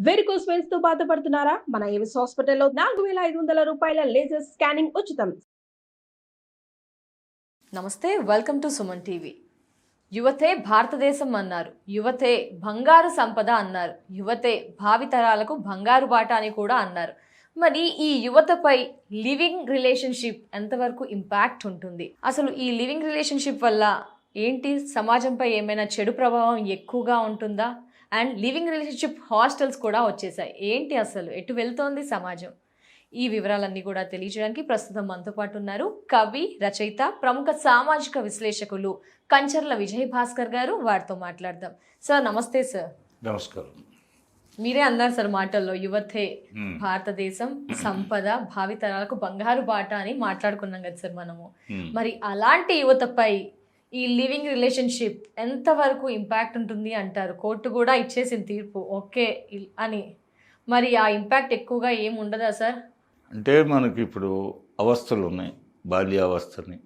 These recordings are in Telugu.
వెరికోస్ వెయిన్స్ తో బాధపడుతున్నారా? మన ఏవిస్ హాస్పిటల్లో 4500 రూపాయల లేజర్ స్కానింగ్ ఉచితం. నమస్తే, వెల్కమ్ టు సుమన్ టీవీ. యువతే భారతదేశం అన్నారు, యువతే బంగారు సంపద అన్నారు, యువతే భావితరాలకు బంగారు బాట అని కూడా అన్నారు. మరి ఈ యువతపై లివింగ్ రిలేషన్షిప్ ఎంతవరకు ఇంపాక్ట్ ఉంటుంది? అసలు ఈ లివింగ్ రిలేషన్షిప్ వల్ల ఏంటి, సమాజంపై ఏమైనా చెడు ప్రభావం ఎక్కువగా ఉంటుందా? అండ్ లివింగ్ రిలేషన్షిప్ హాస్టల్స్ కూడా వచ్చేసాయి. ఏంటి అసలు ఎటు వెళ్తోంది సమాజం? ఈ వివరాలన్నీ కూడా తెలియజేయడానికి ప్రస్తుతం మనతో పాటు ఉన్నారు కవి, రచయిత, ప్రముఖ సామాజిక విశ్లేషకులు కంచర్ల విజయ్ భాస్కర్ గారు. వారితో మాట్లాడదాం. సార్ నమస్తే. సార్ నమస్కారం. మీరే అన్నారు సార్ మాటల్లో, యువతే భారతదేశం సంపద, భావితరాలకు బంగారు బాట అని మాట్లాడుకున్నాం కదా సార్ మనము. మరి అలాంటి యువతపై ఈ లివింగ్ రిలేషన్షిప్ ఎంతవరకు ఇంపాక్ట్ ఉంటుంది అంటారు? కోర్టు కూడా ఇచ్చేసిన తీర్పు ఓకే అని. మరి ఆ ఇంపాక్ట్ ఎక్కువగా ఏమి ఉండదా సార్? అంటే మనకి ఇప్పుడు అవస్థలు ఉన్నాయి, బాల్యావస్థని,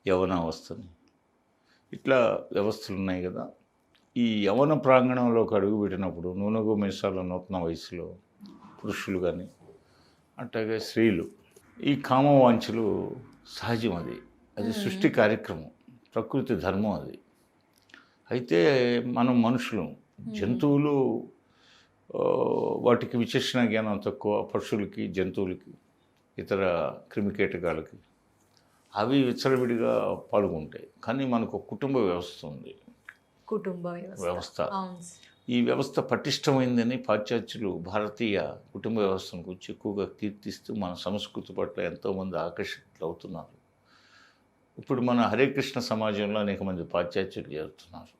యవనావస్థని, ఇట్లా వ్యవస్థలు ఉన్నాయి కదా. ఈ యవన ప్రాంగణంలోకి అడుగు పెట్టినప్పుడు నూనెగు మీసాల నూతన వయసులో పురుషులు కానీ అట్లాగే స్త్రీలు ఈ కామవాంఛలు సహజం. అది సృష్టి కార్యక్రమం, ప్రకృతి ధర్మం అది. అయితే మనం మనుషులు, జంతువులు వాటికి విచక్షణ జ్ఞానం తక్కువ. పక్షులకి, జంతువులకి, ఇతర క్రిమికీటకాలకి అవి విచ్చలవిడిగా పాల్గొంటాయి. కానీ మనకు కుటుంబ వ్యవస్థ ఉంది, కుటుంబ వ్యవస్థ. ఈ వ్యవస్థ పటిష్టమైందని పాశ్చాత్యులు భారతీయ కుటుంబ వ్యవస్థను గురించి ఎక్కువగా కీర్తిస్తూ మన సంస్కృతి పట్ల ఎంతోమంది ఆకర్షితులు అవుతున్నారు. ఇప్పుడు మన హరే కృష్ణ సమాజంలో అనేక మంది పాశ్చాత్యులు చేరుతున్నారు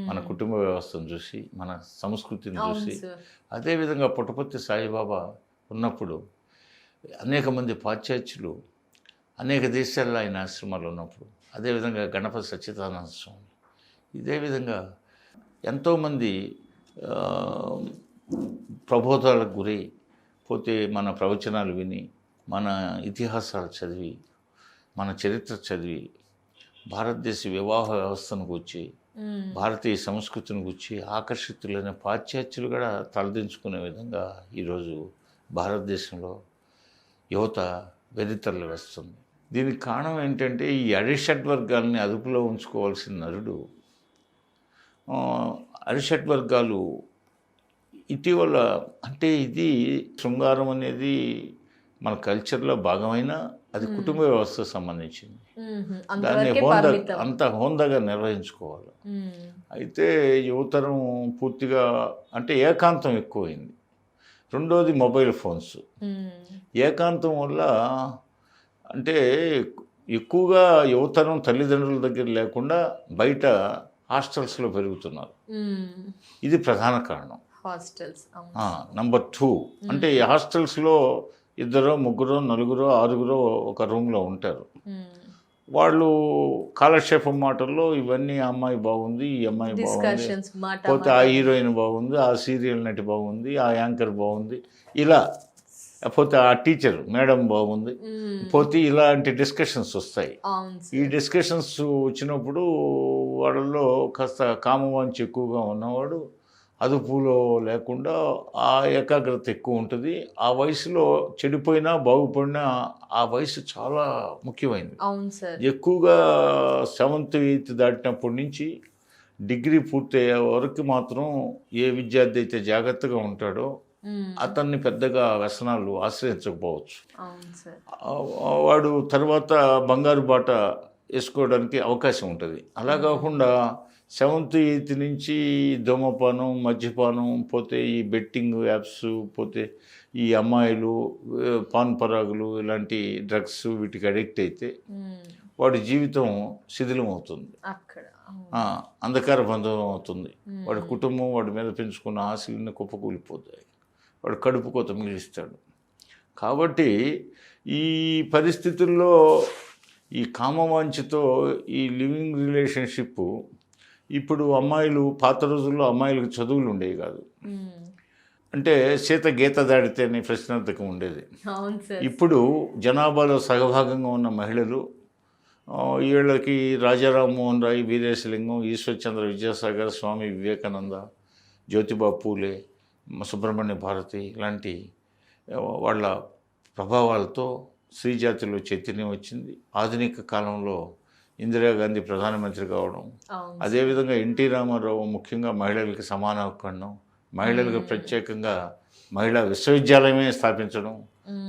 మన కుటుంబ వ్యవస్థను చూసి, మన సంస్కృతిని చూసి. అదేవిధంగా పుట్టపర్తి సాయిబాబా ఉన్నప్పుడు అనేక మంది పాశ్చాత్యులు అనేక దేశాల్లో ఆయన ఆశ్రమాలు ఉన్నప్పుడు, అదేవిధంగా గణపతి సచ్చిదానంద స్వామి, ఇదే విధంగా ఎంతోమంది ప్రబోధాలకు గురై పోతే మన ప్రవచనాలు విని, మన ఇతిహాసాలు చదివి, మన చరిత్ర చదివి, భారతదేశ వివాహ వ్యవస్థను గురించి, భారతీయ సంస్కృతిని గురించి ఆకర్షితులైన పాశ్చాత్యులు కూడా తలదించుకునే విధంగా ఈరోజు భారతదేశంలో యువత వెర్రితరలు వేస్తుంది. దీనికి కారణం ఏంటంటే ఈ అరిషడ్ వర్గాల్ని అదుపులో ఉంచుకోవాల్సిన నరుడు, అరిషడ్ వర్గాలు ఇటీవల, అంటే ఇది శృంగారం అనేది మన కల్చర్లో భాగమైన, అది కుటుంబ వ్యవస్థకు సంబంధించింది. దాన్ని అంత హోందాగా నిర్వహించుకోవాలి. అయితే యువతరం పూర్తిగా అంటే ఏకాంతం ఎక్కువైంది. రెండోది మొబైల్ ఫోన్స్. ఏకాంతం వల్ల అంటే ఎక్కువగా యువతరం తల్లిదండ్రుల దగ్గర లేకుండా బయట హాస్టల్స్లో పెరుగుతున్నారు. ఇది ప్రధాన కారణం. నంబర్ 2 అంటే ఈ హాస్టల్స్లో 2, 3, 4, 6 ఒక రూమ్లో ఉంటారు. వాళ్ళు కాలక్షేపం మాటల్లో ఇవన్నీ, అమ్మాయి బాగుంది, ఈ అమ్మాయి బాగుంది, పోతే ఆ హీరోయిన్ బాగుంది, ఆ సీరియల్ నటి బాగుంది, ఆ యాంకర్ బాగుంది, ఇలా పోతే ఆ టీచర్ మేడం బాగుంది, పోతే ఇలాంటి డిస్కషన్స్ వస్తాయి. ఈ డిస్కషన్స్ వచ్చినప్పుడు వాళ్ళలో కాస్త కామవాంఛ ఎక్కువగా ఉన్నవాడు అదుపులో లేకుండా ఆ ఏకాగ్రత ఎక్కువ ఉంటుంది. ఆ వయసులో చెడిపోయినా బాగుపడినా ఆ వయసు చాలా ముఖ్యమైనది. ఎక్కువగా 7th 8th దాటినప్పటి నుంచి డిగ్రీ పూర్తయ్యే వరకు మాత్రం ఏ విద్యార్థి అయితే జాగ్రత్తగా ఉంటాడో అతన్ని పెద్దగా వ్యసనాలు ఆశ్రయించకపోవచ్చు. వాడు తర్వాత బంగారు బాట వేసుకోవడానికి అవకాశం ఉంటుంది. అలా కాకుండా 7th 8th నుంచి ధూమపానం, మద్యపానం, పోతే ఈ బెట్టింగ్ యాప్స్, పోతే ఈ అమ్మాయిలు, పాన్ పరాగులు, ఇలాంటి డ్రగ్స్, వీటికి అడిక్ట్ అయితే వాడి జీవితం శిథిలం అవుతుంది, అంధకార బంధం అవుతుంది. వాడి కుటుంబం, వాడి మీద పెంచుకున్న ఆశలన్నీ కుప్పకూలిపోతాయి, వాడు కడుపు కోత మిగిలిస్తాడు. కాబట్టి ఈ పరిస్థితుల్లో ఈ కామవాంఛతో ఈ లివింగ్ రిలేషన్షిప్, ఇప్పుడు అమ్మాయిలు, పాత రోజుల్లో అమ్మాయిలకు చదువులు ఉండేవి కాదు. అంటే సీత గీత దాడితేనే ప్రశ్నార్థకం ఉండేది. ఇప్పుడు జనాభాలో సగభాగంగా ఉన్న మహిళలు, వీళ్ళకి రాజా రామ్మోహన్ రాయ్, వీరేశలింగం, ఈశ్వర్చంద్ర విద్యాసాగర్, స్వామి వివేకానంద, జ్యోతిబా పూలే, సుబ్రహ్మణ్య భారతి ఇలాంటి వాళ్ళ ప్రభావాలతో స్త్రీ జాతిలో చైతన్యం వచ్చింది. ఆధునిక కాలంలో ఇందిరాగాంధీ ప్రధానమంత్రి కావడం, అదేవిధంగా ఎన్టీ రామారావు ముఖ్యంగా మహిళలకి సమాన హక్కు అనడం, మహిళలకు ప్రత్యేకంగా మహిళా విశ్వవిద్యాలయమే స్థాపించడం,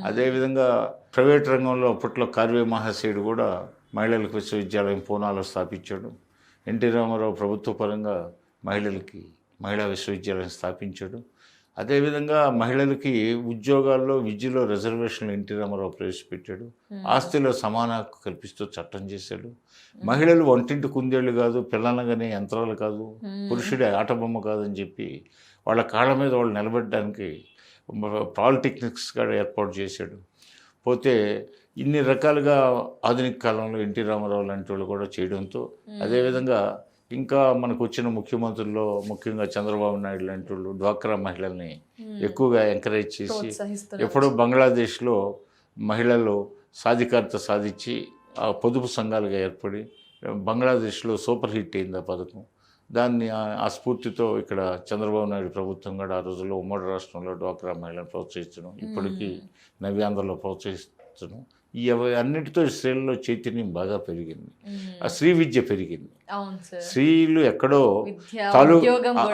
అదేవిధంగా ప్రైవేట్ రంగంలో అప్పట్లో కార్వే మహాశయుడు కూడా మహిళలకు విశ్వవిద్యాలయం పూనాలో స్థాపించాడు. ఎన్టీ రామారావు ప్రభుత్వ పరంగా మహిళలకి మహిళా విశ్వవిద్యాలయం స్థాపించాడు. అదేవిధంగా మహిళలకి ఉద్యోగాల్లో విద్యలో రిజర్వేషన్లు ఎన్టీ రామారావు ప్రవేశపెట్టాడు. ఆస్తిలో సమాన హక్కు కల్పిస్తూ చట్టం చేశాడు. మహిళలు వంటింటి కుందేళ్ళు కాదు, పిల్లనగానే యంత్రాలు కాదు, పురుషుడి ఆటబొమ్మ కాదని చెప్పి వాళ్ళ కాళ్ళ మీద వాళ్ళు నిలబెట్టడానికి పాలిటెక్నిక్స్ కూడా ఏర్పాటు చేశాడు. పోతే ఇన్ని రకాలుగా ఆధునిక కాలంలో ఎన్టీ రామారావు లాంటి వాళ్ళు కూడా చేయడంతో, అదేవిధంగా ఇంకా మనకు వచ్చిన ముఖ్యమంత్రుల్లో ముఖ్యంగా చంద్రబాబు నాయుడు లాంటి వాళ్ళు డ్వాక్రా మహిళల్ని ఎక్కువగా ఎంకరేజ్ చేసి ఎప్పుడో బంగ్లాదేశ్లో మహిళలు సాధికారత సాధించి ఆ పొదుపు సంఘాలుగా ఏర్పడి బంగ్లాదేశ్లో సూపర్ హిట్ అయింది ఆ పథకం. దాన్ని ఆ స్ఫూర్తితో ఇక్కడ చంద్రబాబు నాయుడు ప్రభుత్వం కూడా ఆ రోజుల్లో ఉమ్మడి రాష్ట్రంలో డ్వాక్రా మహిళలను ప్రోత్సహించడం, ఇప్పటికీ నవ్యాంధ్రలో ప్రోత్సహించడం, ఈ అన్నిటితో స్త్రీలలో చైతన్యం బాగా పెరిగింది. ఆ స్త్రీ విద్య పెరిగింది. స్త్రీలు ఎక్కడో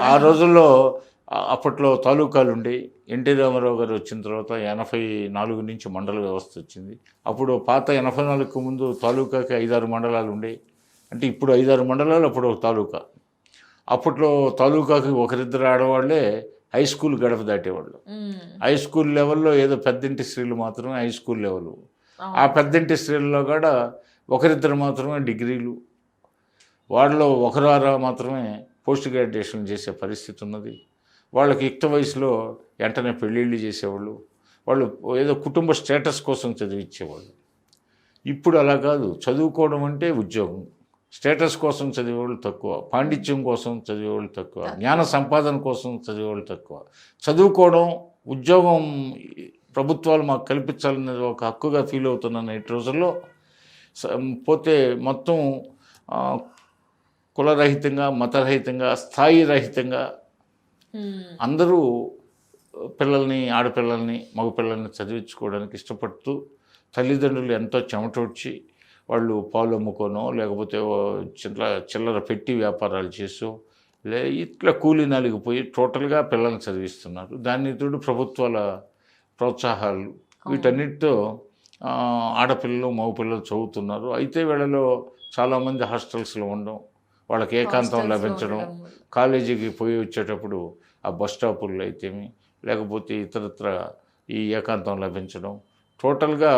ఆ రోజుల్లో అప్పట్లో తాలూకాలు ఉండే. ఎన్టీ రామారావు గారు వచ్చిన తర్వాత 84 నుంచి మండల వ్యవస్థ వచ్చింది. అప్పుడు పాత 84కు ముందు తాలూకాకి 5-6 మండలాలు ఉండే. అంటే ఇప్పుడు 5-6 మండలాలు, అప్పుడు ఒక తాలూకా. అప్పట్లో తాలూకాకి ఒకరిద్దరు ఆడవాళ్లే హై స్కూల్ గడప దాటేవాళ్ళు. హై స్కూల్ లెవెల్లో ఏదో పెద్దింటి స్త్రీలు మాత్రమే హై స్కూల్ లెవెల్. ఆ పెద్దింటి స్త్రీల్లో కూడా ఒకరిద్దరు మాత్రమే డిగ్రీలు, వాళ్ళలో ఒకరారా మాత్రమే పోస్ట్ గ్రాడ్యుయేషన్ చేసే పరిస్థితి ఉన్నది. వాళ్ళకి యుక్త వయసులో వెంటనే పెళ్ళిళ్ళు చేసేవాళ్ళు. వాళ్ళు ఏదో కుటుంబ స్టేటస్ కోసం చదివించేవాళ్ళు. ఇప్పుడు అలా కాదు. చదువుకోవడం అంటే ఉద్యోగం. స్టేటస్ కోసం చదివేవాళ్ళు తక్కువ, పాండిత్యం కోసం చదివేవాళ్ళు తక్కువ, జ్ఞాన సంపాదన కోసం చదివేవాళ్ళు తక్కువ. చదువుకోవడం, ఉద్యోగం ప్రభుత్వాలు మాకు కల్పించాలనేది ఒక హక్కుగా ఫీల్ అవుతున్నాను నేటి రోజుల్లో. పోతే మొత్తం కులరహితంగా, మతరహితంగా, స్థాయి రహితంగా అందరూ పిల్లల్ని, ఆడపిల్లల్ని, మగపిల్లల్ని చదివించుకోవడానికి ఇష్టపడుతూ తల్లిదండ్రులు ఎంతో చెమటొడ్చి వాళ్ళు పాలు అమ్ముకోనో లేకపోతే చిల్లర పెట్టి వ్యాపారాలు చేసో ఇట్లా కూలీ నలిగిపోయి టోటల్గా పిల్లల్ని చదివిస్తున్నారు. దాన్ని తోడు ప్రభుత్వాల ప్రోత్సాహాలు వీటన్నిటితో ఆడపిల్లలు మగపిల్లలు చదువుతున్నారు. అయితే వీళ్ళలో చాలామంది హాస్టల్స్లో ఉండడం, వాళ్ళకి ఏకాంతం లభించడం, కాలేజీకి పోయి వచ్చేటప్పుడు ఆ బస్ స్టాపుల్లో అయితేమి లేకపోతే ఇతరత్ర ఈ ఏకాంతం లభించడం, టోటల్గా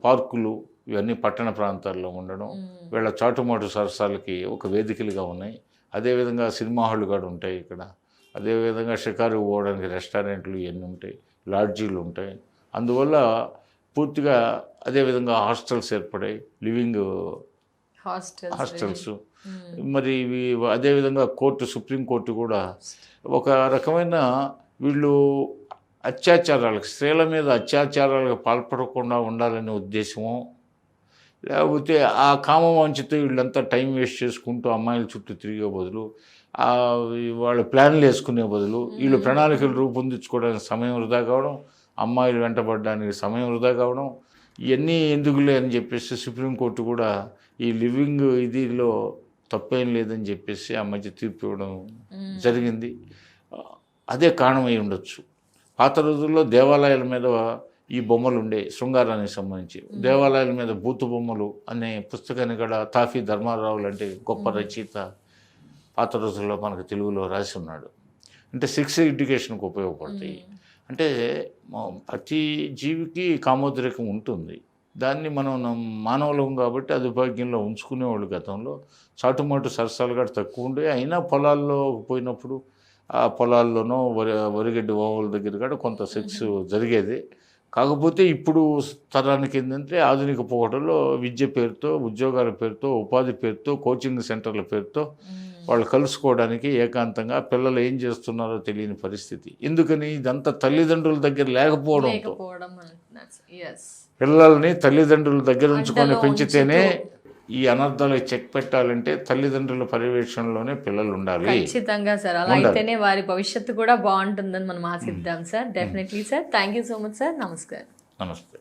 పార్కులు ఇవన్నీ పట్టణ ప్రాంతాల్లో ఉండడం వీళ్ళ చాటుమాటు సరసాలకి ఒక వేదికలుగా ఉన్నాయి. అదేవిధంగా సినిమా హాళ్ళు కూడా ఉంటాయి ఇక్కడ. అదేవిధంగా షికారు పోవడానికి రెస్టారెంట్లు ఇవన్నీ ఉంటాయి, లాడ్జీలు ఉంటాయి. అందువల్ల పూర్తిగా అదేవిధంగా హాస్టల్స్ ఏర్పడాయి, లివింగ్ హాస్టల్స్. మరి ఇవి అదేవిధంగా కోర్టు, సుప్రీంకోర్టు కూడా ఒక రకమైన వీళ్ళు అత్యాచారాలకు, స్త్రీల మీద అత్యాచారాలకు పాల్పడకుండా ఉండాలనే ఉద్దేశము, లేకపోతే ఆ కామవాంఛతో వీళ్ళంతా టైం వేస్ట్ చేసుకుంటూ అమ్మాయిల చుట్టూ తిరిగే బదులు, వాళ్ళు ప్లాన్లు వేసుకునే బదులు వీళ్ళు ప్రణాళికలు రూపొందించుకోవడానికి సమయం వృధా కావడం, అమ్మాయిలు వెంటబడడానికి సమయం వృధా కావడం, ఇవన్నీ ఎందుకులే అని చెప్పేసి సుప్రీంకోర్టు కూడా ఈ లివింగ్ ఇదిలో తప్పేం లేదని చెప్పేసి ఆ మధ్య తీర్పు ఇవ్వడం జరిగింది. అదే కారణమై ఉండొచ్చు. పాత రోజుల్లో దేవాలయాల మీద ఈ బొమ్మలు ఉండే, శృంగారానికి సంబంధించి దేవాలయాల మీద బూతు బొమ్మలు అనే పుస్తకాన్ని కూడా తాఫీ ధర్మారావు లాంటి గొప్ప రచయిత పాత రోజుల్లో మనకు తెలుగులో రాసి ఉన్నాడు. అంటే సెక్స్ ఎడ్యుకేషన్కి ఉపయోగపడతాయి. అంటే ప్రతి జీవికి కామోద్రేకం ఉంటుంది. దాన్ని మనం మానవులం కాబట్టి అదుభాగ్యంలో ఉంచుకునేవాళ్ళు. గతంలో చాటుమాటు సరసాలు కూడా తక్కువ ఉండే, అయినా పొలాల్లో పోయినప్పుడు ఆ పొలాల్లోనో వరిగడ్డి ఓవల దగ్గర కూడా కొంత సెక్స్ జరిగేది. కాకపోతే ఇప్పుడు తరానికి ఏంటంటే ఆధునిక పోకడలో విద్య పేరుతో, ఉద్యోగాల పేరుతో, ఉపాధి పేరుతో, కోచింగ్ సెంటర్ల పేరుతో వాళ్ళు కలుసుకోవడానికి ఏకాంతంగా పిల్లలు ఏం చేస్తున్నారో తెలియని పరిస్థితి. ఎందుకని? ఇదంతా తల్లిదండ్రుల దగ్గర లేకపోవడంతో. పిల్లల్ని తల్లిదండ్రుల దగ్గర ఉంచుకొని పెంచితేనే ఈ అనర్థాలకు చెక్ పెట్టాలంటే తల్లిదండ్రుల పర్యవేక్షణలోనే పిల్లలు ఉండాలి. ఖచ్చితంగా సార్, అలా అయితేనే వారి భవిష్యత్తు కూడా బాగుంటుందని మనం ఆశిద్దాం sir. Definitely sir. Thank you so much sir. నమస్కారం. నమస్తే.